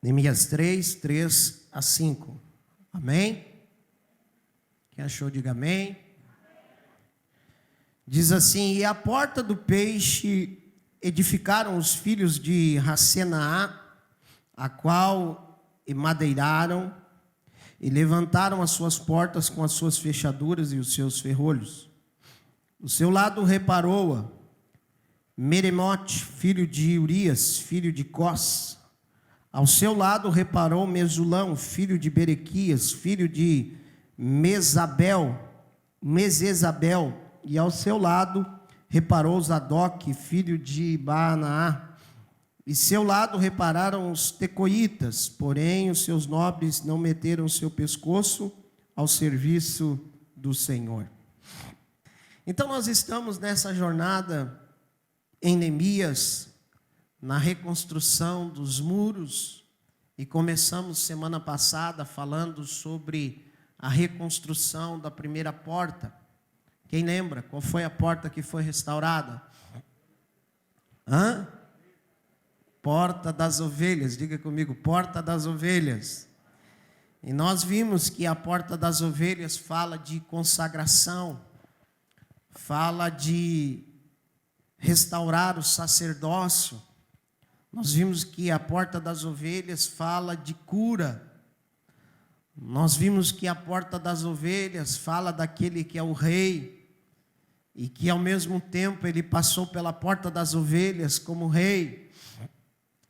Neemias 3, 3 a 5. Amém? Quem achou, diga amém. Diz assim: e a porta do peixe edificaram os filhos de Racenaá, a qual madeiraram, e levantaram as suas portas com as suas fechaduras e os seus ferrolhos. Do seu lado reparou-a Meremote, filho de Urias, filho de Cós. Ao seu lado reparou Mesulão, filho de Berequias, filho de Mesezabel. E ao seu lado reparou Zadok, filho de Baanaá. E seu lado repararam os tecoitas, porém os seus nobres não meteram seu pescoço ao serviço do Senhor. Então nós estamos nessa jornada em Neemias, na reconstrução dos muros, e começamos semana passada falando sobre a reconstrução da primeira porta. Quem lembra qual foi a porta que foi restaurada? Porta das ovelhas, diga comigo, porta das ovelhas. E nós vimos que a porta das ovelhas fala de consagração, fala de restaurar o sacerdócio. Nós vimos que a porta das ovelhas fala de cura. Nós vimos que a porta das ovelhas fala daquele que é o rei, e que ao mesmo tempo ele passou pela porta das ovelhas como rei,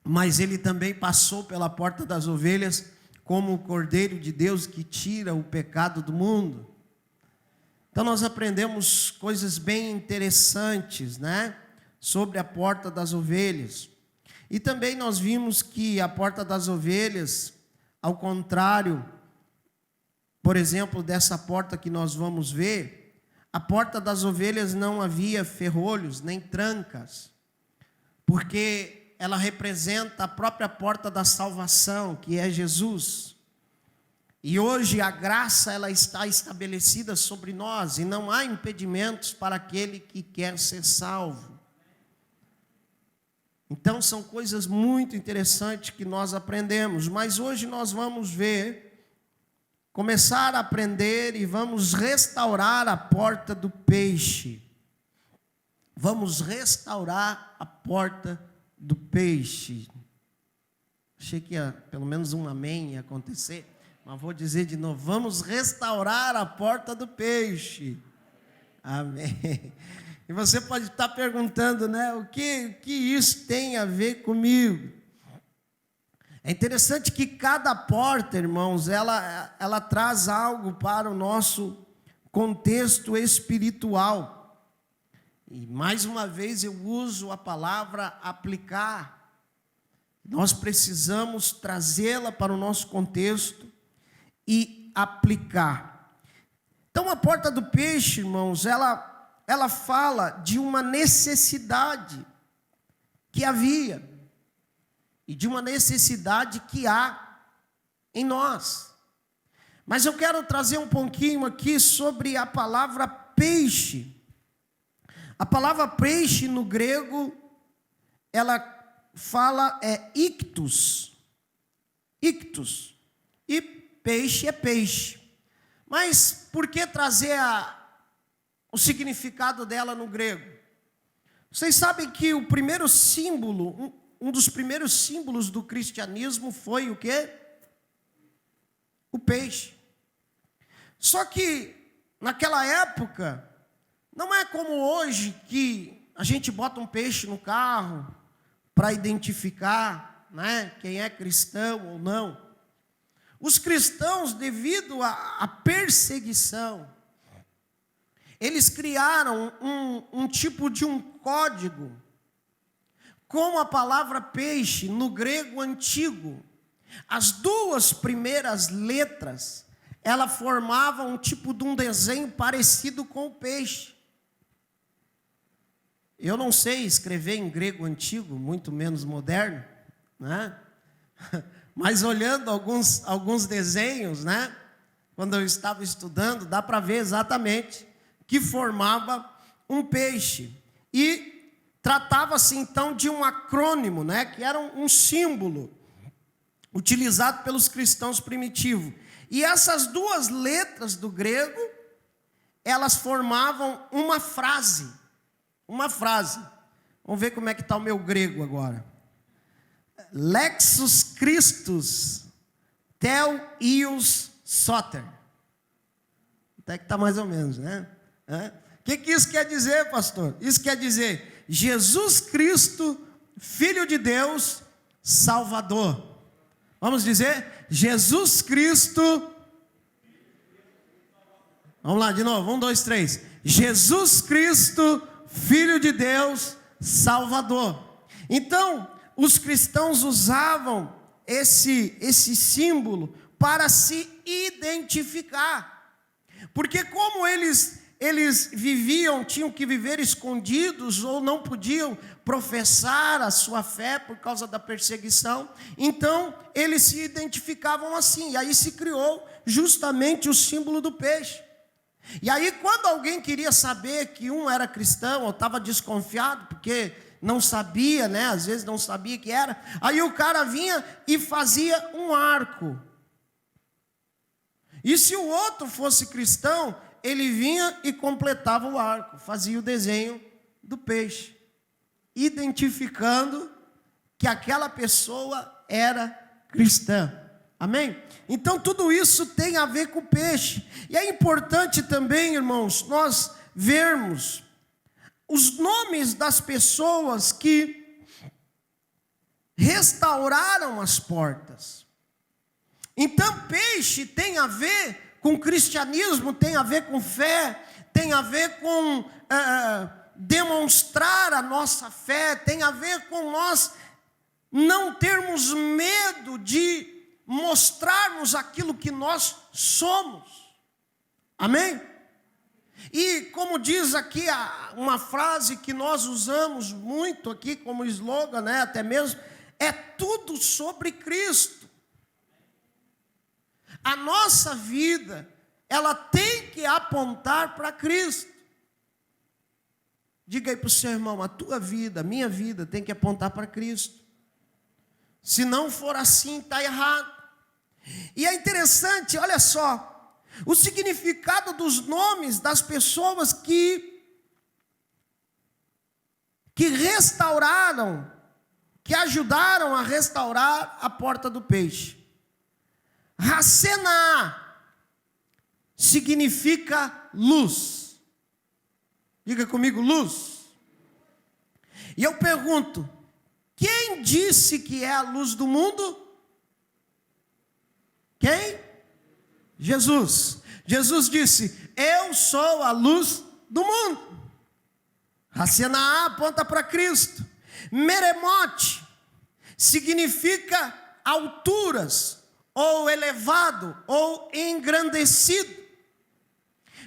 mas ele também passou pela porta das ovelhas como o Cordeiro de Deus que tira o pecado do mundo. Então nós aprendemos coisas bem interessantes, sobre a porta das ovelhas. E também nós vimos que a porta das ovelhas, ao contrário, por exemplo, dessa porta que nós vamos ver, a porta das ovelhas não havia ferrolhos nem trancas, porque ela representa a própria porta da salvação, que é Jesus. E hoje a graça ela está estabelecida sobre nós, e não há impedimentos para aquele que quer ser salvo. Então são coisas muito interessantes que nós aprendemos, mas hoje nós vamos começar a aprender e vamos restaurar a porta do peixe. Vamos restaurar a porta do peixe. Achei que pelo menos um amém ia acontecer, mas vou dizer de novo: vamos restaurar a porta do peixe. Amém. E você pode estar perguntando, o que isso tem a ver comigo? É interessante que cada porta, irmãos, ela traz algo para o nosso contexto espiritual. E mais uma vez eu uso a palavra aplicar. Nós precisamos trazê-la para o nosso contexto e aplicar. Então a porta do peixe, irmãos, ela fala de uma necessidade que havia e de uma necessidade que há em nós. Mas eu quero trazer um pouquinho aqui sobre a palavra peixe. A palavra peixe no grego, ela fala ictus. Ictus. E peixe é peixe. Mas por que trazer o significado dela no grego? Vocês sabem que o primeiro símbolo, um dos primeiros símbolos do cristianismo foi o quê? O peixe. Só que naquela época, não é como hoje que a gente bota um peixe no carro para identificar, quem é cristão ou não. Os cristãos, devido à perseguição, eles criaram um tipo de um código, como a palavra peixe no grego antigo. As duas primeiras letras, ela formava um tipo de um desenho parecido com o peixe. Eu não sei escrever em grego antigo, muito menos moderno, mas olhando alguns desenhos, quando eu estava estudando, dá para ver exatamente que formava um peixe. E tratava-se então de um acrônimo, que era um símbolo. utilizado pelos cristãos primitivos. E essas duas letras do grego, elas formavam uma frase. Uma frase. Vamos ver como é que está o meu grego agora. Lexus Christus tel ius soter. Até que está mais ou menos, né? O que isso quer dizer, pastor? Isso quer dizer Jesus Cristo, Filho de Deus, Salvador. Vamos dizer? Jesus Cristo. Vamos lá, de novo. 1, 2, 3. Jesus Cristo, Filho de Deus, Salvador. Então, os cristãos usavam esse símbolo para se identificar. Porque como eles viviam, tinham que viver escondidos ou não podiam professar a sua fé por causa da perseguição, então eles se identificavam assim. E aí se criou justamente o símbolo do peixe. E aí quando alguém queria saber que um era cristão ou estava desconfiado, porque não sabia, né? Às vezes não sabia que era, aí o cara vinha e fazia um arco. E se o outro fosse cristão, ele vinha e completava o arco, fazia o desenho do peixe, identificando que aquela pessoa era cristã. Amém? Então tudo isso tem a ver com o peixe. E é importante também, irmãos, nós vermos os nomes das pessoas que restauraram as portas. Então peixe tem a ver com cristianismo, tem a ver com fé, tem a ver com demonstrar a nossa fé, tem a ver com nós não termos medo de mostrarmos aquilo que nós somos. Amém? E como diz aqui uma frase que nós usamos muito aqui como slogan, né, até mesmo, é tudo sobre Cristo. A nossa vida, ela tem que apontar para Cristo. Diga aí para o seu irmão, a tua vida, a minha vida tem que apontar para Cristo. Se não for assim, está errado. E é interessante, olha só, o significado dos nomes das pessoas que restauraram, que ajudaram a restaurar a porta do peixe. Racená significa luz. Diga comigo, luz. E eu pergunto, quem disse que é a luz do mundo? Quem? Jesus. Jesus disse, eu sou a luz do mundo. Racená aponta para Cristo. Meremote significa alturas, ou elevado, ou engrandecido.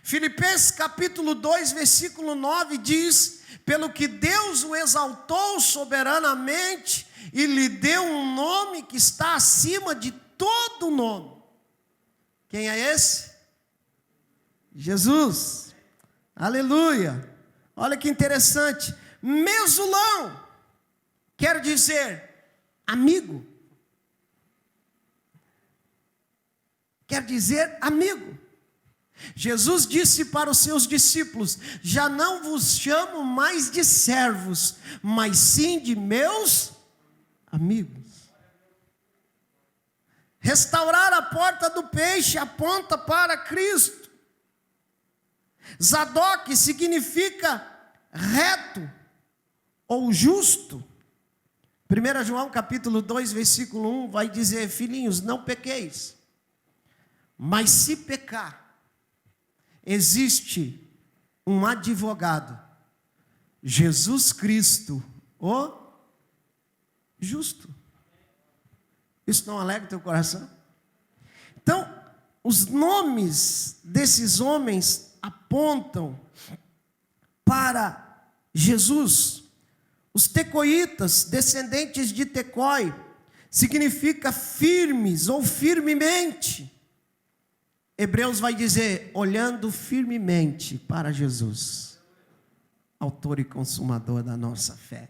Filipenses capítulo 2, versículo 9 diz, pelo que Deus o exaltou soberanamente e lhe deu um nome que está acima de todo nome. Quem é esse? Jesus. Aleluia. Olha que interessante. Mesulão quer dizer amigo. Quer dizer amigo. Jesus disse para os seus discípulos, já não vos chamo mais de servos, mas sim de meus amigos. Restaurar a porta do peixe aponta para Cristo. Zadok significa reto ou justo. 1 João capítulo 2, versículo 1 vai dizer, filhinhos, não pequeis. Mas se pecar, existe um advogado, Jesus Cristo, o justo. Isso não alegra o teu coração? Então, os nomes desses homens apontam para Jesus. Os tecoitas, descendentes de Tecói, significa firmes ou firmemente. Hebreus vai dizer, olhando firmemente para Jesus, autor e consumador da nossa fé.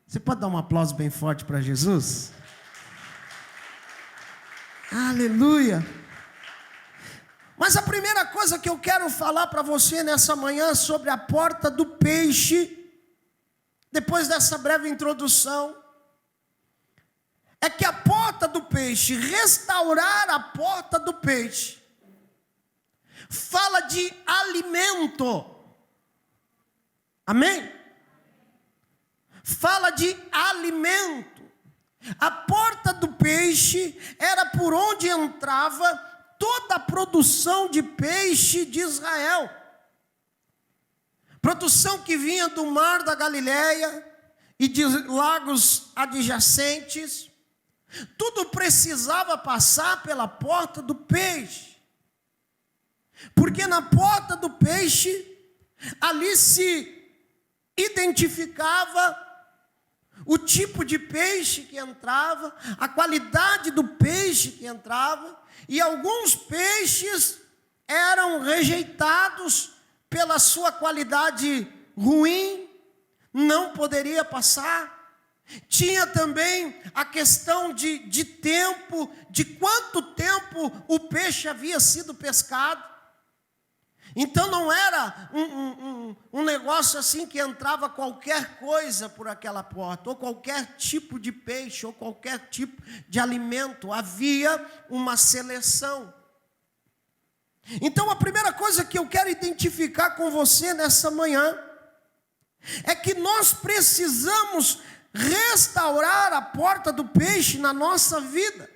Você pode dar um aplauso bem forte para Jesus? Aleluia. Mas a primeira coisa que eu quero falar para você nessa manhã sobre a porta do peixe, depois dessa breve introdução, é que a porta do peixe, restaurar a porta do peixe, fala de alimento. Amém? Fala de alimento. A porta do peixe era por onde entrava toda a produção de peixe de Israel. Produção que vinha do mar da Galileia e de lagos adjacentes. Tudo precisava passar pela porta do peixe. Porque na porta do peixe, ali se identificava o tipo de peixe que entrava, a qualidade do peixe que entrava, e alguns peixes eram rejeitados pela sua qualidade ruim, não poderia passar. Tinha também a questão de tempo, de quanto tempo o peixe havia sido pescado. Então não era um negócio assim que entrava qualquer coisa por aquela porta, ou qualquer tipo de peixe, ou qualquer tipo de alimento. Havia uma seleção. Então a primeira coisa que eu quero identificar com você nessa manhã é que nós precisamos restaurar a porta do peixe na nossa vida,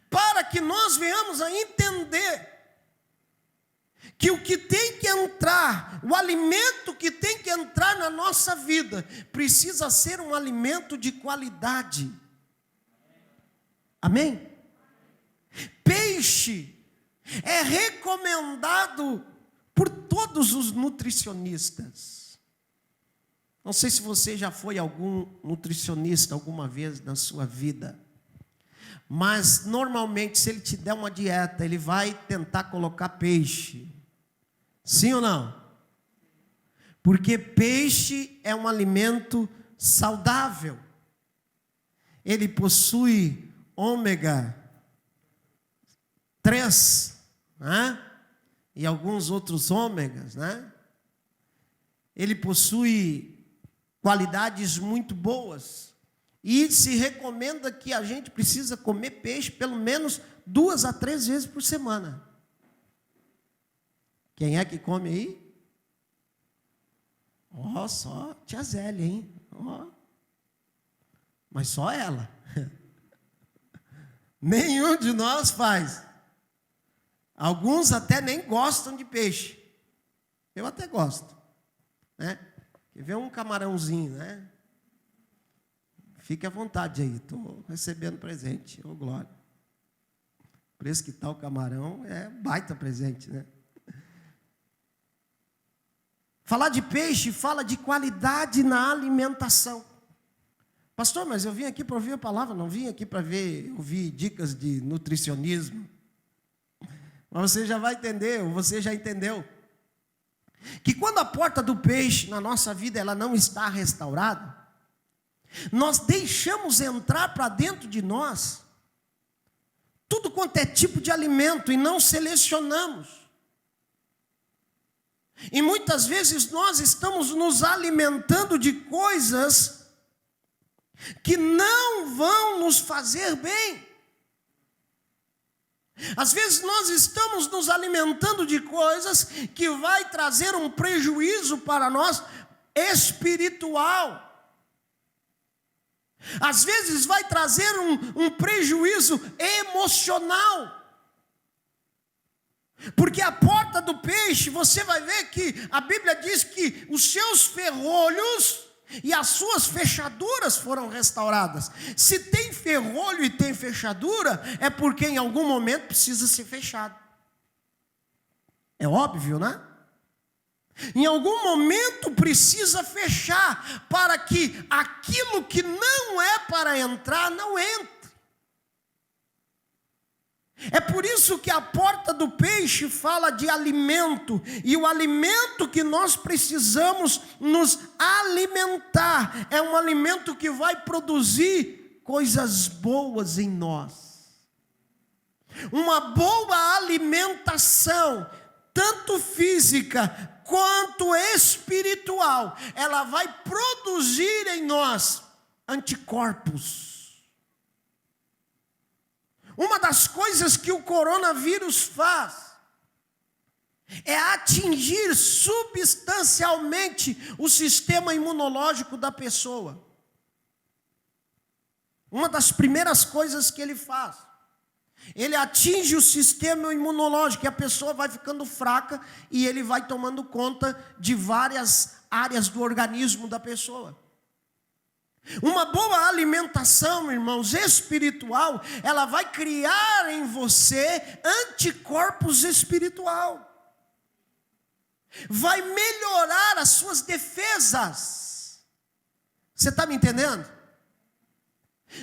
para que nós venhamos a entender que o que tem que entrar, o alimento que tem que entrar na nossa vida, precisa ser um alimento de qualidade. Amém? Peixe é recomendado por todos os nutricionistas. Não sei se você já foi algum nutricionista alguma vez na sua vida, mas normalmente se ele te der uma dieta, ele vai tentar colocar peixe. Sim ou não? Porque peixe é um alimento saudável. Ele possui ômega 3, né? E alguns outros ômegas, né? Ele possui qualidades muito boas. E se recomenda que a gente precisa comer peixe pelo menos 2 a 3 vezes por semana. Quem é que come aí? Ó, só tia Zélia, hein? Ó. Mas só ela. Nenhum de nós faz. Alguns até nem gostam de peixe. Eu até gosto, né? Quer ver um camarãozinho, né? Fique à vontade aí, estou recebendo presente. Ô, glória. O preço que está o camarão é baita presente, né? Falar de peixe fala de qualidade na alimentação. Pastor, mas eu vim aqui para ouvir a palavra, não vim aqui para ouvir dicas de nutricionismo. Mas você já vai entender, ou você já entendeu, que quando a porta do peixe na nossa vida ela não está restaurada, nós deixamos entrar para dentro de nós tudo quanto é tipo de alimento e não selecionamos. E muitas vezes nós estamos nos alimentando de coisas que não vão nos fazer bem. Às vezes nós estamos nos alimentando de coisas que vai trazer um prejuízo para nós espiritual. Às vezes vai trazer um prejuízo emocional. Porque a porta do peixe, você vai ver que a Bíblia diz que os seus ferrolhos e as suas fechaduras foram restauradas. Se tem ferrolho e tem fechadura, é porque em algum momento precisa ser fechado. É óbvio, né? Em algum momento precisa fechar, para que aquilo que não é para entrar, não entre. É por isso que a porta do peixe fala de alimento, e o alimento que nós precisamos nos alimentar é um alimento que vai produzir coisas boas em nós. Uma boa alimentação, tanto física quanto espiritual, ela vai produzir em nós anticorpos. Uma das coisas que o coronavírus faz é atingir substancialmente o sistema imunológico da pessoa. Uma das primeiras coisas que ele faz, ele atinge o sistema imunológico, e a pessoa vai ficando fraca, e ele vai tomando conta de várias áreas do organismo da pessoa. Uma boa alimentação, irmãos, espiritual, ela vai criar em você anticorpos espiritual. Vai melhorar as suas defesas. Você está me entendendo?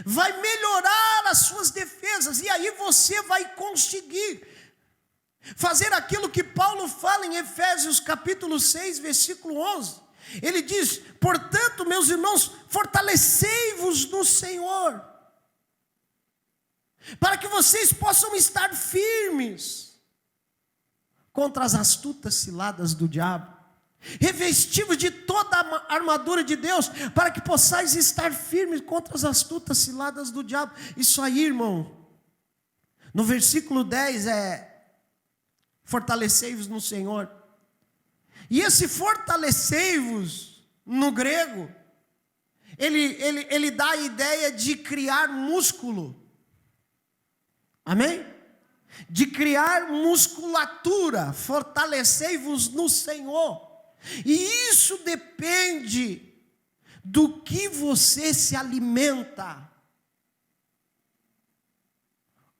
Vai melhorar as suas defesas, e aí você vai conseguir fazer aquilo que Paulo fala em Efésios capítulo 6, versículo 11. Ele diz: portanto, meus irmãos, fortalecei-vos no Senhor, para que vocês possam estar firmes contra as astutas ciladas do diabo. Revestivos de toda a armadura de Deus, para que possais estar firmes contra as astutas ciladas do diabo. Isso aí, irmão, no versículo 10 é: fortalecei-vos no Senhor. E esse fortalecei-vos, no grego, ele dá a ideia de criar músculo. Amém? De criar musculatura. Fortalecei-vos no Senhor. E isso depende do que você se alimenta.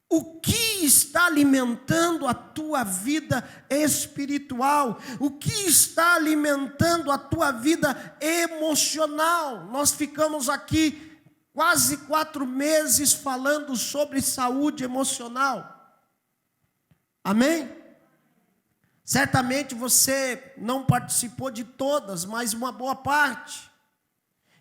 O que está alimentando a tua vida espiritual? O que está alimentando a tua vida emocional? Nós ficamos aqui quase 4 meses falando sobre saúde emocional. Amém? Certamente você não participou de todas, mas uma boa parte.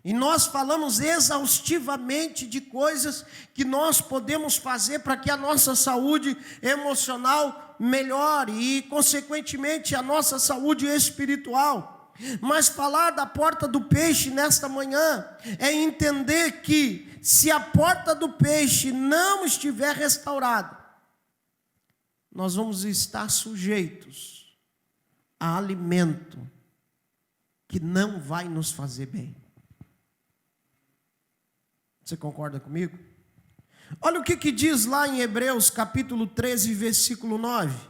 E nós falamos exaustivamente de coisas que nós podemos fazer para que a nossa saúde emocional melhore e, consequentemente, a nossa saúde espiritual. Mas falar da porta do peixe nesta manhã é entender que, se a porta do peixe não estiver restaurada, nós vamos estar sujeitos a alimento que não vai nos fazer bem. Você concorda comigo? Olha o que diz lá em Hebreus capítulo 13, versículo 9.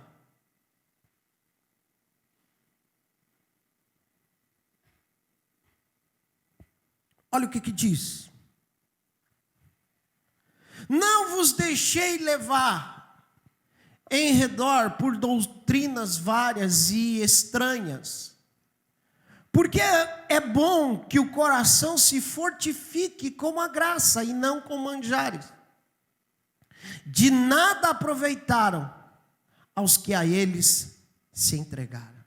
Olha o que diz. Não vos deixei levar em redor por doutrinas várias e estranhas, porque é bom que o coração se fortifique com a graça e não com manjares. De nada aproveitaram aos que a eles se entregaram.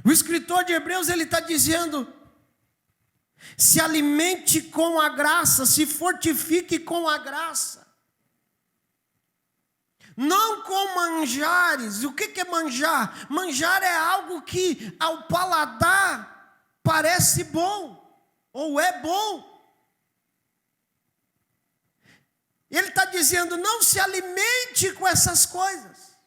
O escritor de Hebreus, ele está dizendo: se alimente com a graça, se fortifique com a graça. Não com manjares. O que é manjar? Manjar é algo que ao paladar parece bom, ou é bom. Ele está dizendo: não se alimente com essas coisas,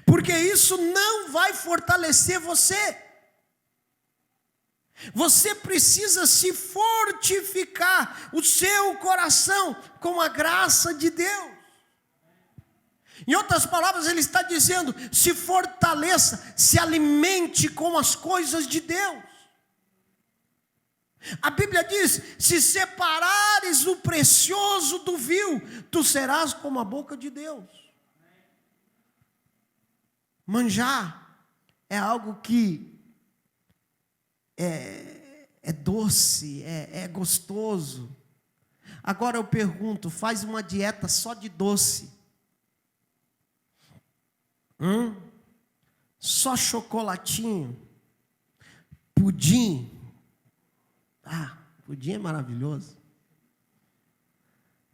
porque isso não vai fortalecer você. Você precisa se fortificar o seu coração com a graça de Deus. Em outras palavras, ele está dizendo: se fortaleça, se alimente com as coisas de Deus. A Bíblia diz: se separares o precioso do vil, tu serás como a boca de Deus. Manjar é algo que é doce, é gostoso. Agora eu pergunto: faz uma dieta só de doce? Só chocolatinho, pudim. Pudim é maravilhoso.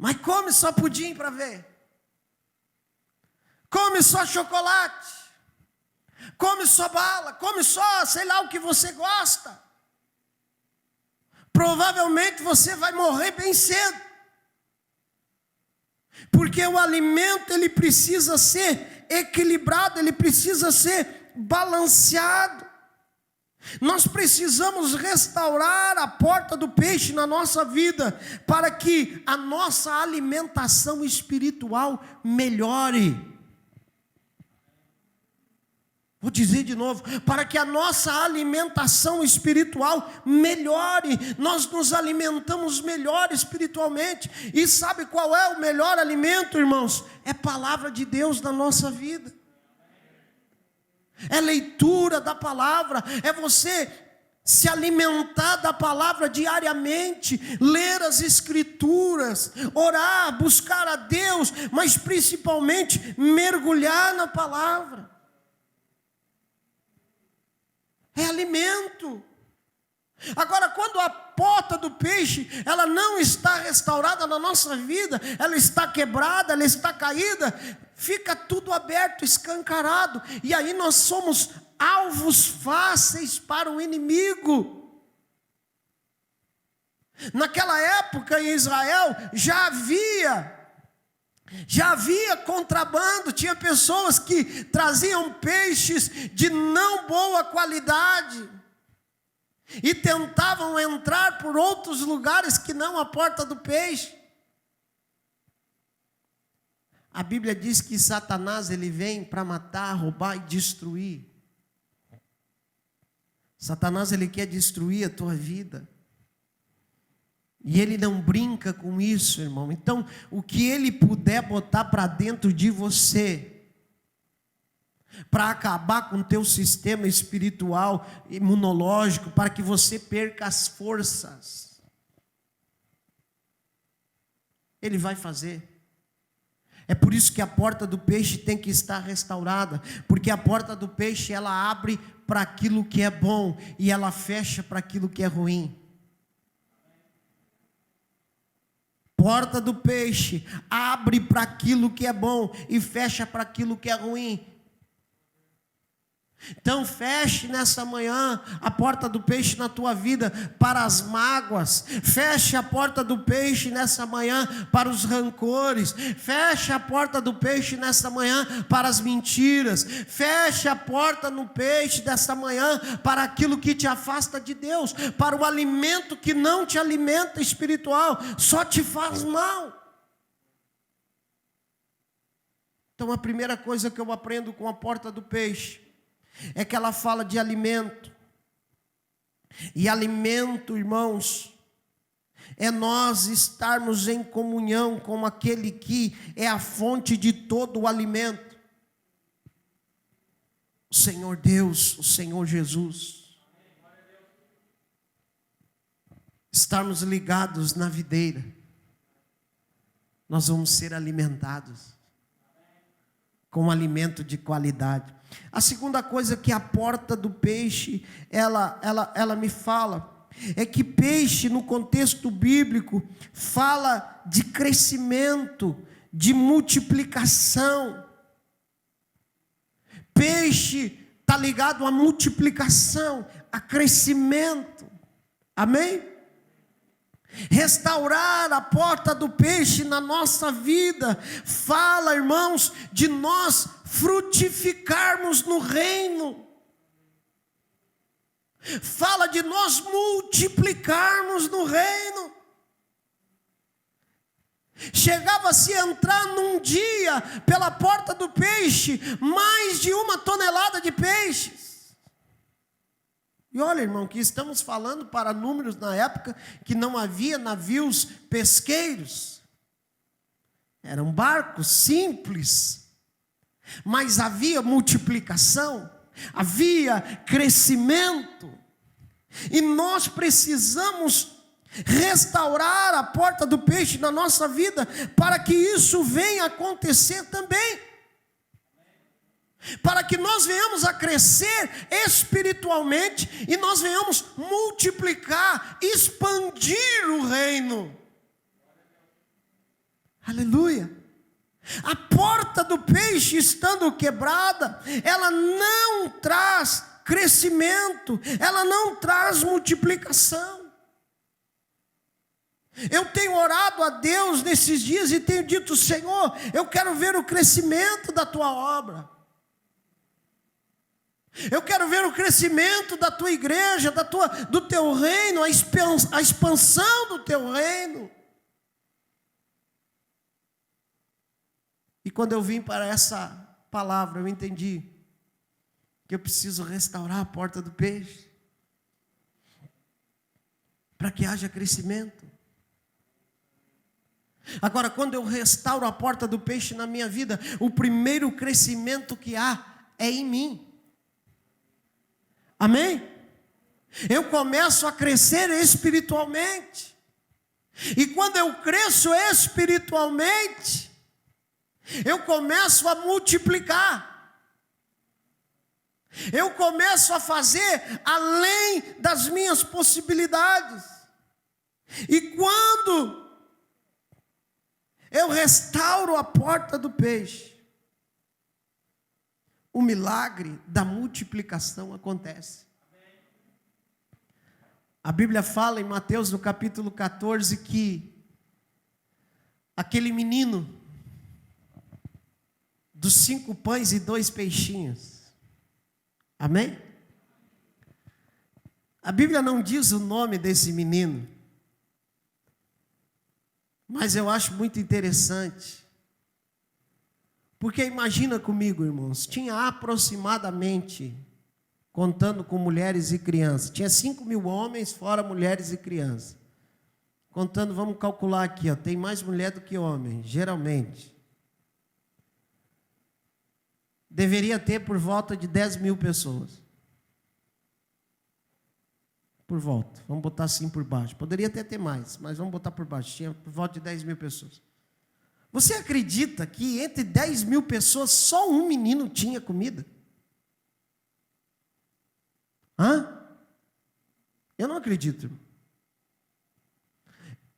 Mas come só pudim para ver. Come só chocolate. Come só bala. Come só, sei lá, o que você gosta. Provavelmente você vai morrer bem cedo. Porque o alimento, ele precisa ser equilibrado, ele precisa ser balanceado. Nós precisamos restaurar a porta do peixe na nossa vida, para que a nossa alimentação espiritual melhore. Vou dizer de novo, para que a nossa alimentação espiritual melhore. Nós nos alimentamos melhor espiritualmente. E sabe qual é o melhor alimento, irmãos? É a palavra de Deus na nossa vida. É leitura da palavra, é você se alimentar da palavra diariamente, ler as escrituras, orar, buscar a Deus, mas principalmente mergulhar na palavra. É alimento. Agora, quando a porta do peixe, ela não está restaurada na nossa vida, ela está quebrada, ela está caída, fica tudo aberto, escancarado, e aí nós somos alvos fáceis para o inimigo. Naquela época em Israel, já havia contrabando, tinha pessoas que traziam peixes de não boa qualidade, e tentavam entrar por outros lugares que não a porta do peixe. A Bíblia diz que Satanás, ele vem para matar, roubar e destruir. Satanás, ele quer destruir a tua vida. E ele não brinca com isso, irmão. Então, o que ele puder botar para dentro de você, para acabar com o teu sistema espiritual, imunológico, para que você perca as forças, ele vai fazer. É por isso que a porta do peixe tem que estar restaurada, porque a porta do peixe, ela abre para aquilo que é bom e ela fecha para aquilo que é ruim. Porta do peixe abre para aquilo que é bom e fecha para aquilo que é ruim. Então feche nessa manhã a porta do peixe na tua vida para as mágoas. Feche a porta do peixe nessa manhã para os rancores. Feche a porta do peixe nessa manhã para as mentiras. Feche a porta no peixe dessa manhã para aquilo que te afasta de Deus, para o alimento que não te alimenta espiritual, só te faz mal. Então a primeira coisa que eu aprendo com a porta do peixe é que ela fala de alimento. E alimento, irmãos, é nós estarmos em comunhão com aquele que é a fonte de todo o alimento. O Senhor Deus, o Senhor Jesus. Estarmos ligados na videira, nós vamos ser alimentados com alimento de qualidade. A segunda coisa que a porta do peixe, ela me fala, é que peixe no contexto bíblico fala de crescimento, de multiplicação. Peixe está ligado à multiplicação, a crescimento. Amém? Restaurar a porta do peixe na nossa vida fala, irmãos, de nós frutificarmos no reino. Fala de nós multiplicarmos no reino. Chegava-se a entrar num dia pela porta do peixe mais de 1 tonelada de peixes. E olha, irmão, que estamos falando para números na época que não havia navios pesqueiros. Eram barcos simples, mas havia multiplicação, havia crescimento. E nós precisamos restaurar a porta do peixe na nossa vida para que isso venha acontecer também. Para que nós venhamos a crescer espiritualmente e nós venhamos multiplicar, expandir o reino. Aleluia. A porta do peixe estando quebrada, ela não traz crescimento, ela não traz multiplicação. Eu tenho orado a Deus nesses dias e tenho dito: Senhor, eu quero ver o crescimento da tua obra. Eu quero ver o crescimento da tua igreja, do teu reino, a expansão do teu reino. E quando eu vim para essa palavra, eu entendi que eu preciso restaurar a porta do peixe, para que haja crescimento. Agora, quando eu restauro a porta do peixe na minha vida, o primeiro crescimento que há é em mim. Amém? Eu começo a crescer espiritualmente. E quando eu cresço espiritualmente, eu começo a multiplicar. Eu começo a fazer além das minhas possibilidades. E quando eu restauro a porta do peixe, o milagre da multiplicação acontece. A Bíblia fala em Mateus, no capítulo 14, que aquele menino dos 5 pães e 2 peixinhos, amém? A Bíblia não diz o nome desse menino, mas eu acho muito interessante, porque imagina comigo, irmãos, tinha aproximadamente, contando com mulheres e crianças, tinha 5.000 homens, fora mulheres e crianças. Contando, vamos calcular aqui, ó, tem mais mulher do que homem, geralmente. Deveria ter por volta de 10.000 pessoas. Por volta, vamos botar assim por baixo. Poderia até ter mais, mas vamos botar por baixo. Tinha por volta de 10.000 pessoas. Você acredita que entre 10.000 pessoas, só um menino tinha comida? Hã? Eu não acredito, irmão.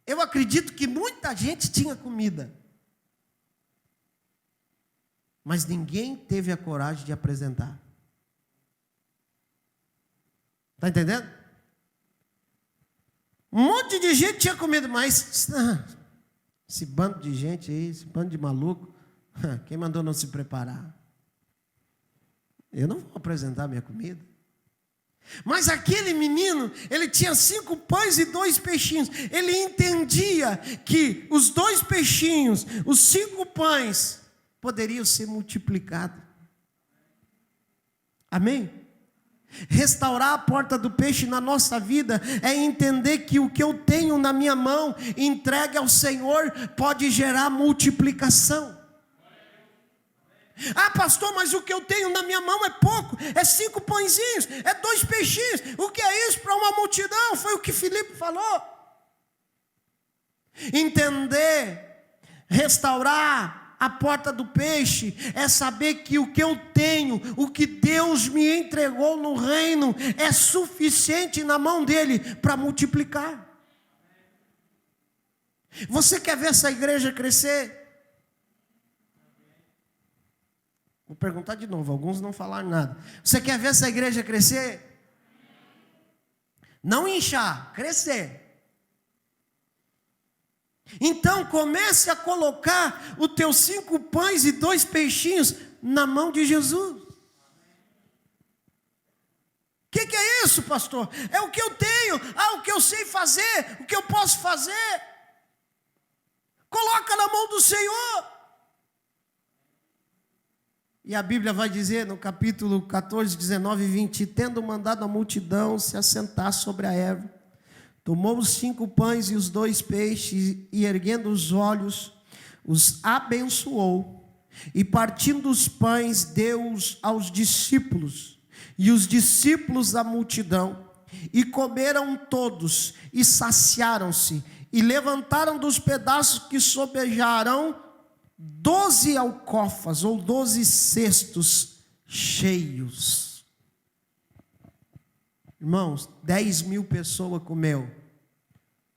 Eu acredito que muita gente tinha comida, mas ninguém teve a coragem de apresentar. Está entendendo? Um monte de gente tinha comida, mas esse bando de gente aí, esse bando de maluco, quem mandou não se preparar? Eu não vou apresentar minha comida. Mas aquele menino, ele tinha 5 pães e 2 peixinhos. Ele entendia que os 2 peixinhos, os 5 pães, poderiam ser multiplicados. Amém? Restaurar a porta do peixe na nossa vida é entender que o que eu tenho na minha mão, entregue ao Senhor, pode gerar multiplicação. Ah, pastor, mas o que eu tenho na minha mão é pouco, é 5 pãezinhos, é 2 peixinhos. O que é isso para uma multidão? Foi o que Filipe falou. Entender, restaurar a porta do peixe é saber que o que eu tenho, o que Deus me entregou no reino, é suficiente na mão dele para multiplicar. Você quer ver essa igreja crescer? Vou perguntar de novo, alguns não falaram nada. Você quer ver essa igreja crescer? Não inchar, crescer. Então comece a colocar os teus 5 pães e 2 peixinhos na mão de Jesus. O que é isso, pastor? É o que eu tenho, o que eu sei fazer, o que eu posso fazer. Coloca na mão do Senhor. E a Bíblia vai dizer no capítulo 14, 19 e 20: tendo mandado a multidão se assentar sobre a erva, tomou os 5 pães e os 2 peixes, e erguendo os olhos, os abençoou, e partindo os pães, deu-os aos discípulos, e os discípulos à multidão, e comeram todos, e saciaram-se, e levantaram dos pedaços que sobejaram 12 alcofas, ou 12 cestos cheios. Irmãos, 10.000 pessoas comeu,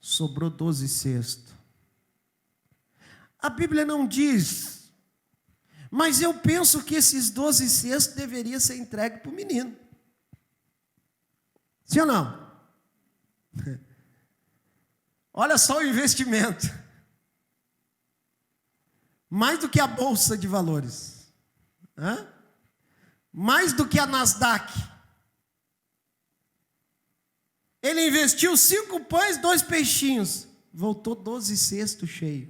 sobrou 12 cestos. A Bíblia não diz, mas eu penso que esses 12 cestos deveriam ser entregues para o menino. Sim ou não? Olha só o investimento. Mais do que a Bolsa de Valores. Mais do que a Nasdaq. Ele investiu 5 pães, 2 peixinhos. Voltou 12 cestos cheios.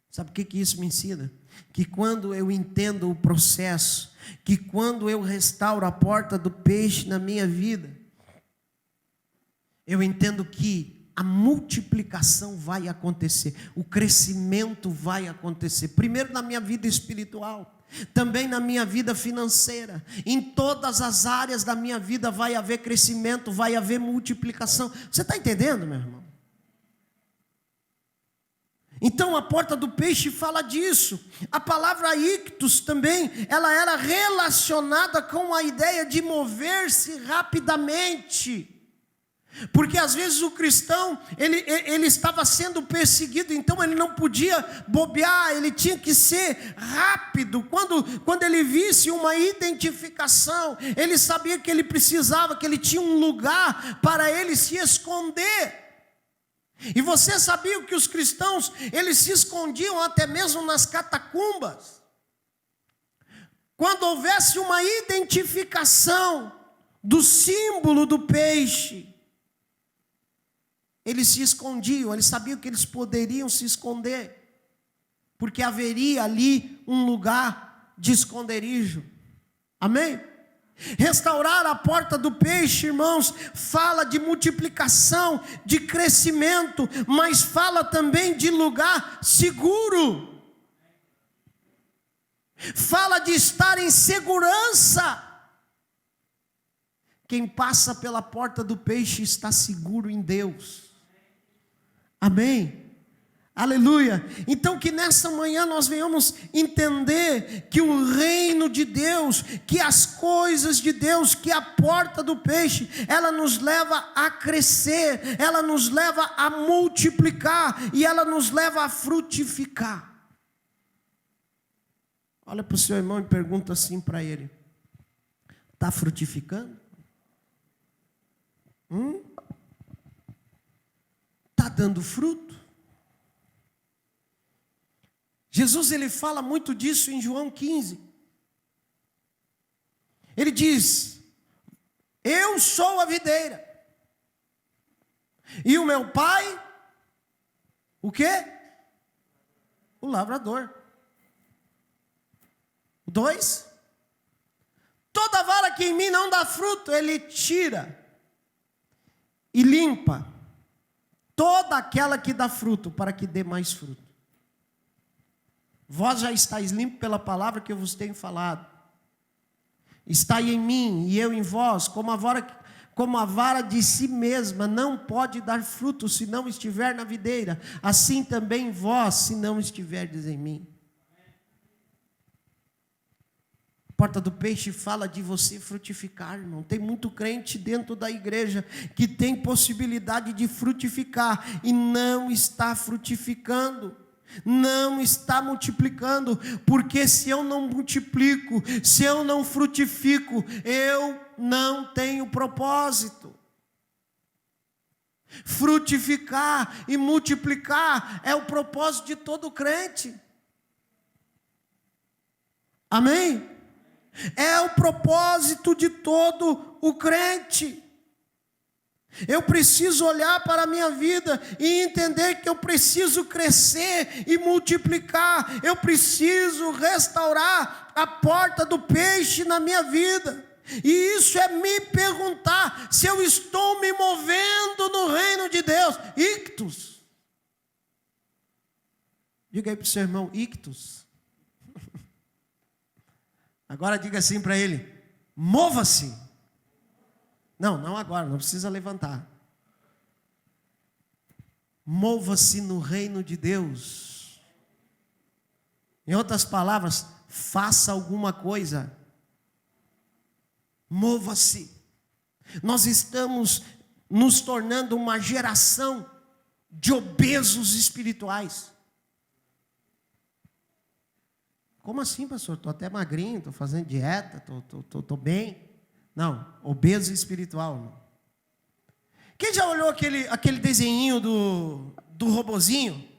Sabe o que isso me ensina? Que quando eu entendo o processo, que quando eu restauro a porta do peixe na minha vida, eu entendo que a multiplicação vai acontecer, o crescimento vai acontecer, primeiro na minha vida espiritual, também na minha vida financeira, em todas as áreas da minha vida vai haver crescimento, vai haver multiplicação. Você está entendendo, meu irmão? Então a porta do peixe fala disso. A palavra ictus também, ela era relacionada com a ideia de mover-se rapidamente. Porque às vezes o cristão, ele estava sendo perseguido, então ele não podia bobear, ele tinha que ser rápido. Quando ele visse uma identificação, ele sabia que ele precisava, que ele tinha um lugar para ele se esconder. E você sabia que os cristãos, eles se escondiam até mesmo nas catacumbas? Quando houvesse uma identificação do símbolo do peixe, eles se escondiam, eles sabiam que eles poderiam se esconder, porque haveria ali um lugar de esconderijo. Amém? Restaurar a porta do peixe, irmãos, fala de multiplicação, de crescimento, mas fala também de lugar seguro. Fala de estar em segurança. Quem passa pela porta do peixe está seguro em Deus. Amém? Aleluia. Então que nessa manhã nós venhamos entender que o reino de Deus, que as coisas de Deus, que a porta do peixe, ela nos leva a crescer, ela nos leva a multiplicar e ela nos leva a frutificar. Olha para o seu irmão e pergunta assim para ele: está frutificando? Está dando fruto? Jesus, ele fala muito disso em João 15. Ele diz: eu sou a videira, e o meu pai, o quê? O lavrador. 2, toda vara que em mim não dá fruto, ele tira e limpa toda aquela que dá fruto, para que dê mais fruto. Vós já estáis limpos pela palavra que eu vos tenho falado. Estai em mim e eu em vós, como a vara de si mesma não pode dar fruto se não estiver na videira, assim também vós, se não estiverdes em mim. A porta do peixe fala de você frutificar, irmão. Tem muito crente dentro da igreja que tem possibilidade de frutificar e não está frutificando. Não está multiplicando, porque se eu não multiplico, se eu não frutifico, eu não tenho propósito. Frutificar e multiplicar é o propósito de todo crente. Amém? É o propósito de todo o crente. Eu preciso olhar para a minha vida e entender que eu preciso crescer e multiplicar. Eu preciso restaurar a porta do peixe na minha vida. E isso é me perguntar se eu estou me movendo no reino de Deus. Ictus. Diga aí para o seu irmão, ictus. Agora diga assim para ele: mova-se. Não agora, não precisa levantar. Mova-se no reino de Deus. Em outras palavras, faça alguma coisa. Mova-se. Nós estamos nos tornando uma geração de obesos espirituais. Como assim, pastor? Estou até magrinho, estou fazendo dieta, estou bem. Não, obeso espiritual. Irmão. Quem já olhou aquele desenhinho do robozinho?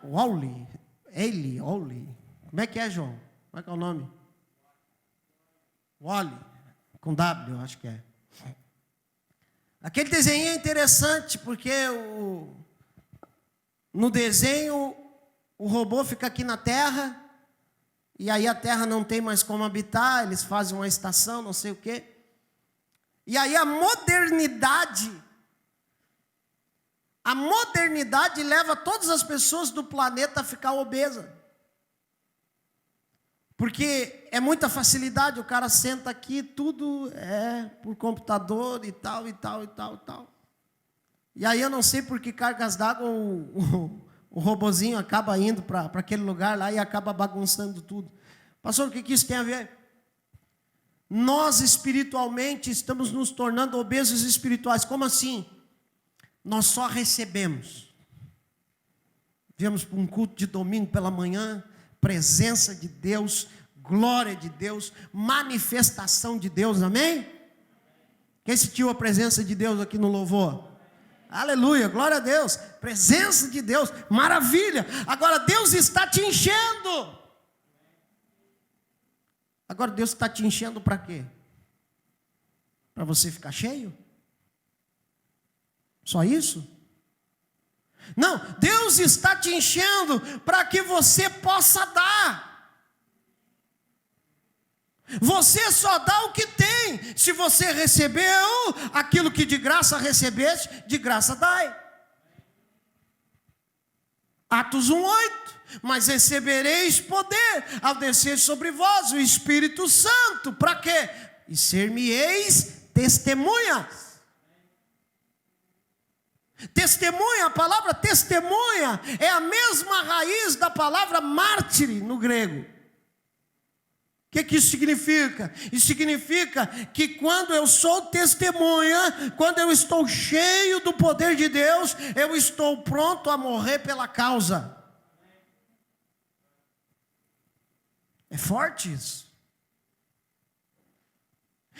Wall-E. Como é que é, João? Como é que é o nome? Wall-E. Com W, eu acho que é. Aquele desenho é interessante porque no desenho o robô fica aqui na Terra e aí a Terra não tem mais como habitar, eles fazem uma estação, não sei o quê. E aí a modernidade leva todas as pessoas do planeta a ficar obesa. Porque é muita facilidade, o cara senta aqui, tudo é por computador e tal. E aí eu não sei por que cargas d'água o robozinho acaba indo para aquele lugar lá e acaba bagunçando tudo. Pastor, o que isso tem a ver? Nós espiritualmente estamos nos tornando obesos espirituais. Como assim? Nós só recebemos. Viemos para um culto de domingo pela manhã, presença de Deus, glória de Deus, manifestação de Deus, amém? Quem sentiu a presença de Deus aqui no louvor? Aleluia, glória a Deus, presença de Deus, maravilha. Agora Deus está te enchendo. Agora Deus está te enchendo para quê? Para você ficar cheio? Só isso? Não, Deus está te enchendo para que você possa dar. Você só dá o que tem. Se você recebeu aquilo que de graça recebeste, de graça dai. Atos 1:8. Mas recebereis poder ao descer sobre vós o Espírito Santo. Para quê? E ser-me-eis testemunhas. Testemunha, a palavra testemunha é a mesma raiz da palavra mártire no grego. O que isso significa? Isso significa que quando eu sou testemunha, quando eu estou cheio do poder de Deus, eu estou pronto a morrer pela causa. É forte isso.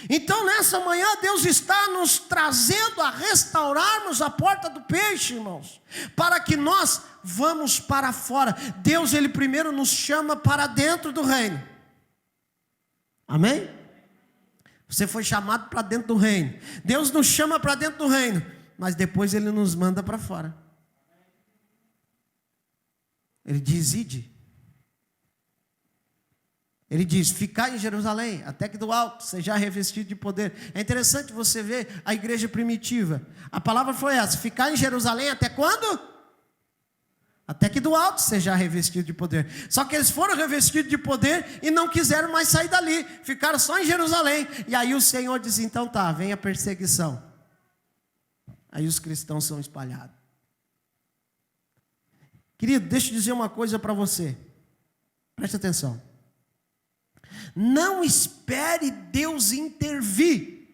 Então nessa manhã Deus está nos trazendo a restaurarmos a porta do peixe, irmãos, para que nós vamos para fora. Deus, Ele primeiro nos chama para dentro do reino. Amém? Você foi chamado para dentro do reino. Deus nos chama para dentro do reino, mas depois Ele nos manda para fora. Ele diz: ide. Ele diz: ficai em Jerusalém, até que do alto seja revestido de poder. É interessante você ver a igreja primitiva. A palavra foi essa: ficar em Jerusalém até quando? Até que do alto seja revestido de poder. Só que eles foram revestidos de poder e não quiseram mais sair dali. Ficaram só em Jerusalém. E aí o Senhor diz: então tá, vem a perseguição. Aí os cristãos são espalhados. Querido, deixa eu dizer uma coisa para você. Preste atenção. Não espere Deus intervir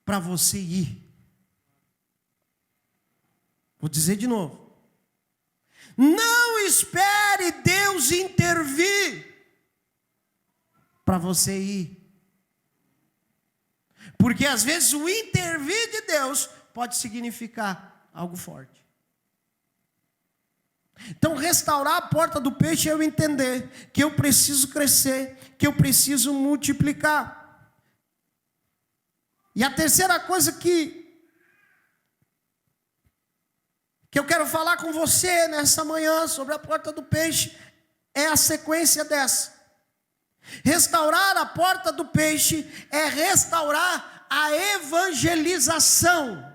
para você ir. Vou dizer de novo. Não espere Deus intervir para você ir. Porque às vezes o intervir de Deus pode significar algo forte. Então restaurar a porta do peixe é eu entender que eu preciso crescer, que eu preciso multiplicar. E a terceira coisa que eu quero falar com você nessa manhã sobre a porta do peixe é a sequência dessa. Restaurar a porta do peixe é restaurar a evangelização.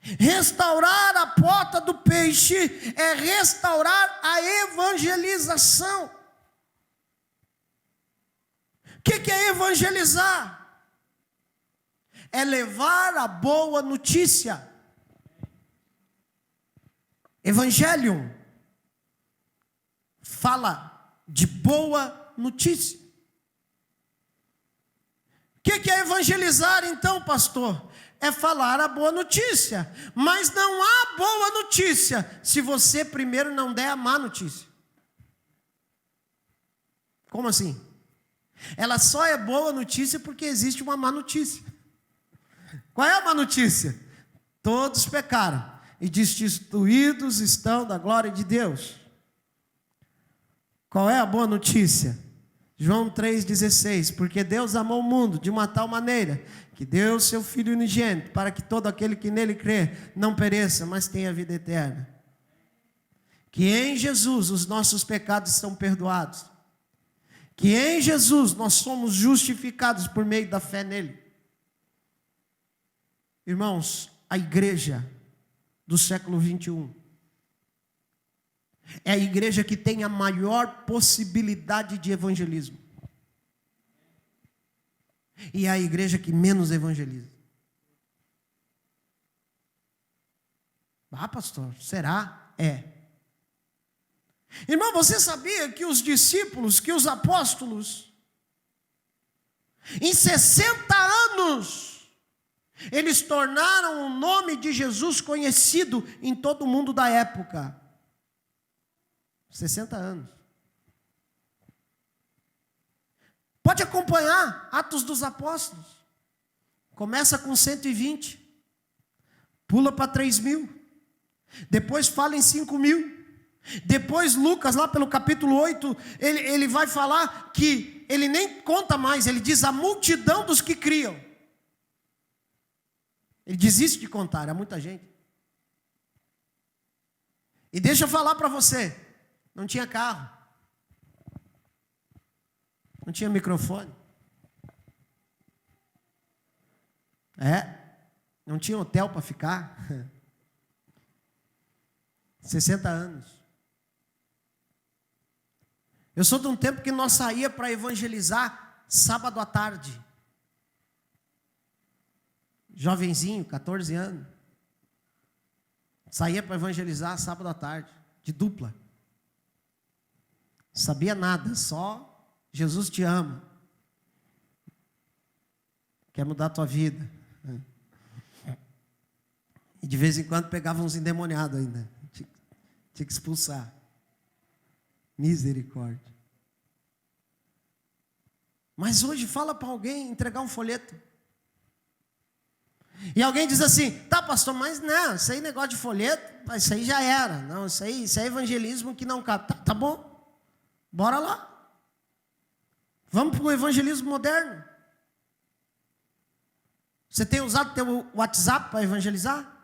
Restaurar a porta do peixe é restaurar a evangelização. O que é evangelizar? É levar a boa notícia. Evangelium fala de boa notícia. O que é evangelizar então, pastor? é falar a boa notícia. Mas não há boa notícia se você primeiro não der a má notícia. Como assim? Ela só é boa notícia porque existe uma má notícia. Qual é a má notícia? Todos pecaram e destituídos estão da glória de Deus. Qual é a boa notícia? João 3,16, porque Deus amou o mundo de uma tal maneira, que deu seu Filho unigênito, para que todo aquele que nele crê, não pereça, mas tenha vida eterna. Que em Jesus os nossos pecados são perdoados. Que em Jesus nós somos justificados por meio da fé nele. Irmãos, a igreja do século 21 é a igreja que tem a maior possibilidade de evangelismo. E é a igreja que menos evangeliza. Ah, pastor, será? É. Irmão, você sabia que os discípulos, que os apóstolos, em 60 anos, eles tornaram o nome de Jesus conhecido em todo o mundo da época? 60 anos. Pode acompanhar Atos dos Apóstolos. Começa com 120. Pula para 3.000. Depois fala em 5.000. Depois Lucas, lá pelo capítulo 8, ele vai falar que ele nem conta mais. Ele diz a multidão dos que criam. Ele desiste de contar, é muita gente. E deixa eu falar para você. Não tinha carro. Não tinha microfone. Não tinha hotel para ficar. 60 anos. Eu sou de um tempo que nós saía para evangelizar sábado à tarde. Jovenzinho, 14 anos. Saía para evangelizar sábado à tarde, de dupla. Sabia nada, só Jesus te ama. Quer mudar a tua vida. E de vez em quando pegava uns endemoniados ainda. Tinha que expulsar. Misericórdia. Mas hoje fala para alguém entregar um folheto. E alguém diz assim, tá pastor, mas não, isso aí negócio de folheto, isso aí já era. Não, isso é evangelismo que não cabe. Tá bom. Bora lá. Vamos para o evangelismo moderno. Você tem usado o teu WhatsApp para evangelizar?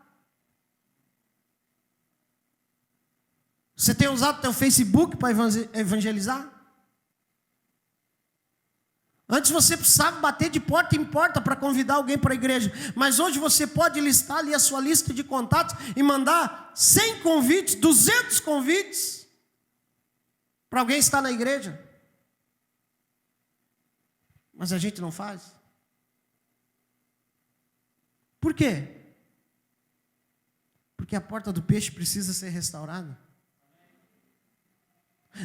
Você tem usado o teu Facebook para evangelizar? Antes você precisava bater de porta em porta para convidar alguém para a igreja. Mas hoje você pode listar ali a sua lista de contatos e mandar 100 convites, 200 convites para alguém estar na igreja. Mas a gente não faz. Por quê? Porque a porta do peixe precisa ser restaurada.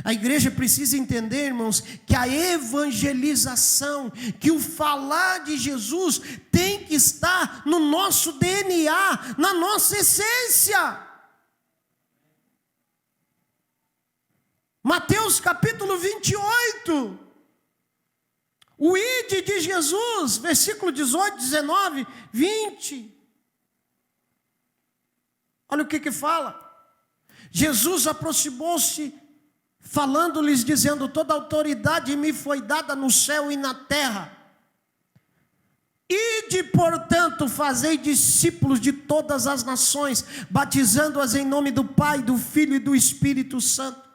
A igreja precisa entender, irmãos, que a evangelização, que o falar de Jesus tem que estar no nosso DNA, na nossa essência. Mateus capítulo 28. O ide de Jesus, versículo 18, 19, 20. Olha o que fala. Jesus aproximou-se, falando-lhes, dizendo, toda autoridade me foi dada no céu e na terra. Ide, portanto, fazei discípulos de todas as nações, batizando-as em nome do Pai, do Filho e do Espírito Santo,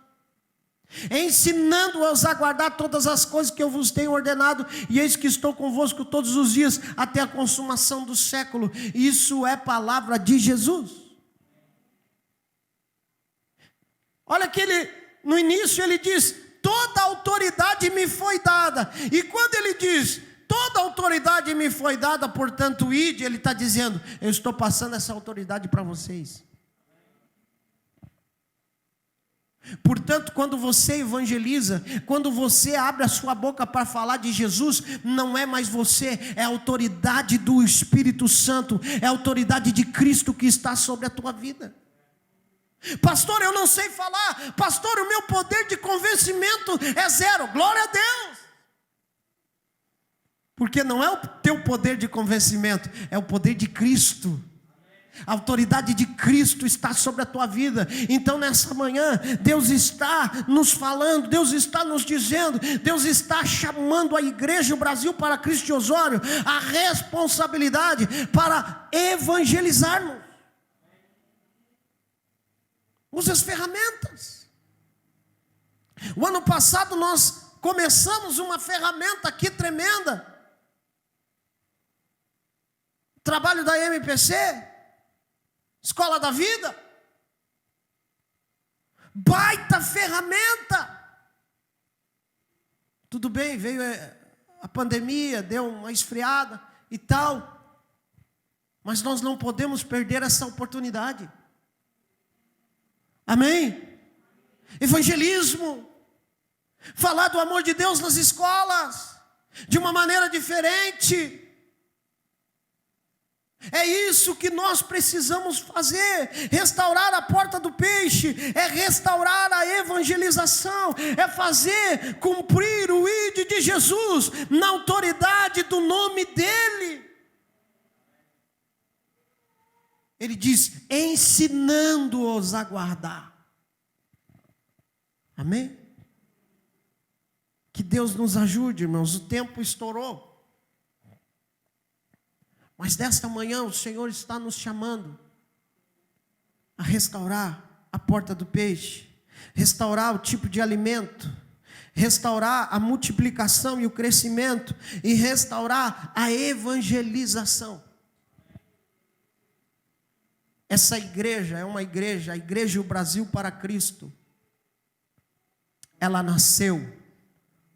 ensinando-os a guardar todas as coisas que eu vos tenho ordenado, e eis que estou convosco todos os dias, até a consumação do século. Isso é palavra de Jesus. Olha que no início ele diz, toda autoridade me foi dada. E quando ele diz, toda autoridade me foi dada, portanto ide, ele está dizendo, eu estou passando essa autoridade para vocês. Portanto, quando você evangeliza, quando você abre a sua boca para falar de Jesus, não é mais você, é a autoridade do Espírito Santo, é a autoridade de Cristo que está sobre a tua vida. Pastor, eu não sei falar. Pastor, o meu poder de convencimento é zero. Glória a Deus. Porque não é o teu poder de convencimento, é o poder de Cristo. A autoridade de Cristo está sobre a tua vida. Então nessa manhã, Deus está nos falando, Deus está nos dizendo, Deus está chamando a igreja, o Brasil, para Cristo de Osório, a responsabilidade para evangelizarmos. Use as ferramentas. O ano passado nós começamos uma ferramenta aqui tremenda. Trabalho da MPC, Escola da Vida. Baita ferramenta. Tudo bem, veio a pandemia, deu uma esfriada e tal. Mas nós não podemos perder essa oportunidade. Amém? Evangelismo. Falar do amor de Deus nas escolas. De uma maneira diferente. É isso que nós precisamos fazer. Restaurar a porta do peixe. É restaurar a evangelização. É fazer cumprir o ID de Jesus. Na autoridade do nome dEle. Ele diz, ensinando-os a guardar. Amém? Que Deus nos ajude, irmãos. O tempo estourou. Mas desta manhã o Senhor está nos chamando a restaurar a porta do peixe. Restaurar o tipo de alimento. Restaurar a multiplicação e o crescimento. E restaurar a evangelização. Essa igreja é uma igreja, a Igreja e o Brasil para Cristo. Ela nasceu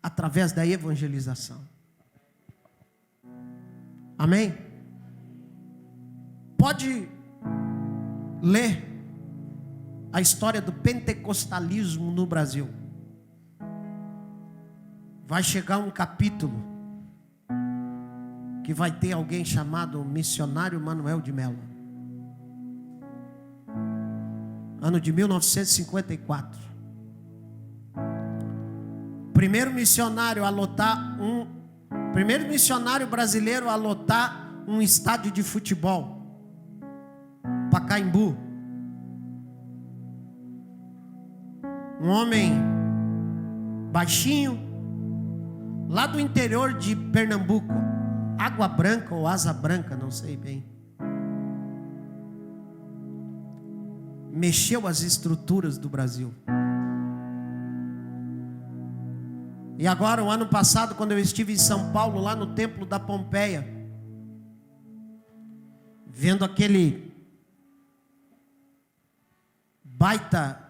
através da evangelização. Amém? Pode ler a história do pentecostalismo no Brasil. Vai chegar um capítulo que vai ter alguém chamado missionário Manuel de Melo. Ano de 1954. Primeiro missionário brasileiro a lotar um estádio de futebol. Pacaembu. Um homem baixinho, lá do interior de Pernambuco, Água Branca ou Asa Branca, não sei bem. Mexeu as estruturas do Brasil. E agora, o ano passado, quando eu estive em São Paulo, lá no Templo da Pompeia, vendo aquele baita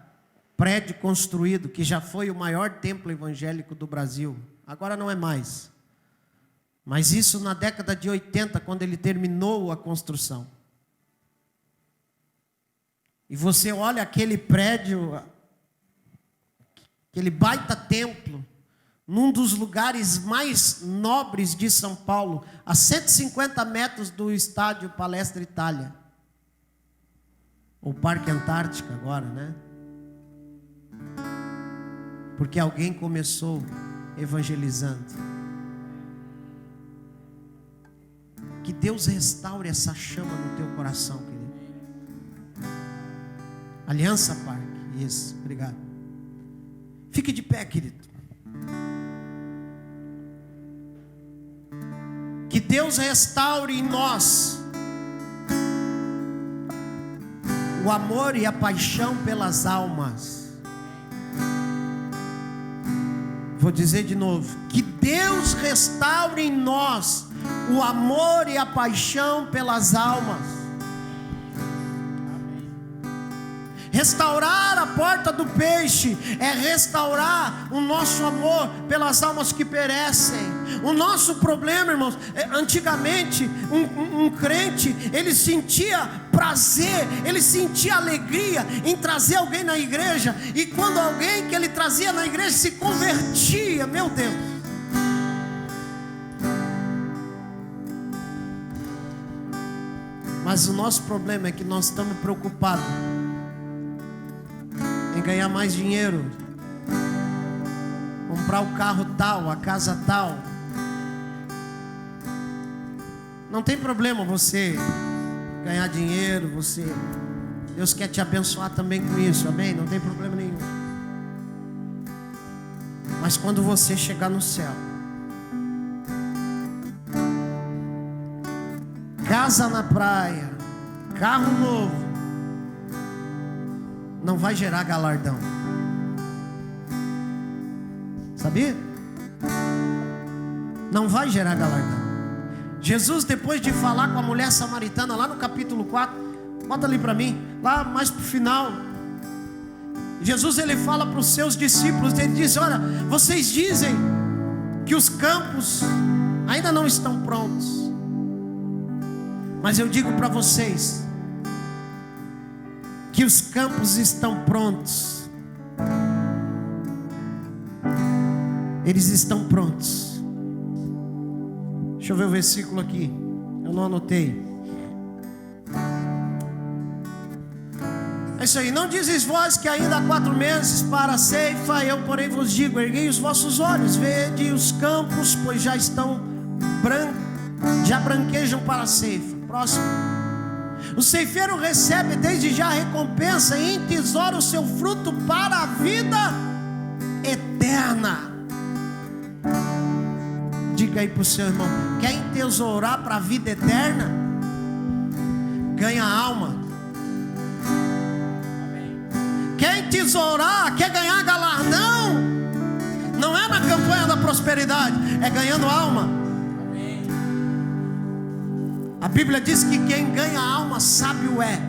prédio construído, que já foi o maior templo evangélico do Brasil, agora não é mais, mas isso na década de 80, quando ele terminou a construção. E você olha aquele prédio, aquele baita templo, num dos lugares mais nobres de São Paulo, a 150 metros do estádio Palestra Itália, ou Parque Antártica agora, né? Porque alguém começou evangelizando. Que Deus restaure essa chama no teu coração, querido. Aliança Parque, isso, obrigado. Fique de pé, querido. Que Deus restaure em nós o amor e a paixão pelas almas. Vou dizer de novo. Que Deus restaure em nós o amor e a paixão pelas almas. Restaurar a porta do peixe é restaurar o nosso amor pelas almas que perecem. O nosso problema, irmãos, antigamente um crente, ele sentia prazer, ele sentia alegria em trazer alguém na igreja, e quando alguém que ele trazia na igreja se convertia, meu Deus, mas o nosso problema é que nós estamos preocupados em ganhar mais dinheiro, comprar o carro tal, a casa tal. Não tem problema você ganhar dinheiro, Deus quer te abençoar também com isso, amém? Não tem problema nenhum. Mas quando você chegar no céu, casa na praia, carro novo, não vai gerar galardão. Sabia? Não vai gerar galardão. Jesus, depois de falar com a mulher samaritana, lá no capítulo 4, bota ali para mim, lá mais para o final, Jesus ele fala para os seus discípulos, ele diz: olha, vocês dizem que os campos ainda não estão prontos, mas eu digo para vocês que os campos estão prontos. Eles estão prontos. Deixa eu ver o versículo aqui, eu não anotei. É isso aí. Não dizes vós que ainda há 4 meses para a ceifa? Eu porém vos digo, erguei os vossos olhos, vede os campos, pois já estão já branquejam para a ceifa. Próximo. O ceifeiro recebe desde já a recompensa e entesoura o seu fruto para a vida eterna. Diga aí para o seu irmão: quer entesourar para a vida eterna? Ganha alma. Quer entesourar, quer ganhar galardão? Não é na campanha da prosperidade, é ganhando alma. A Bíblia diz que quem ganha alma sábio é.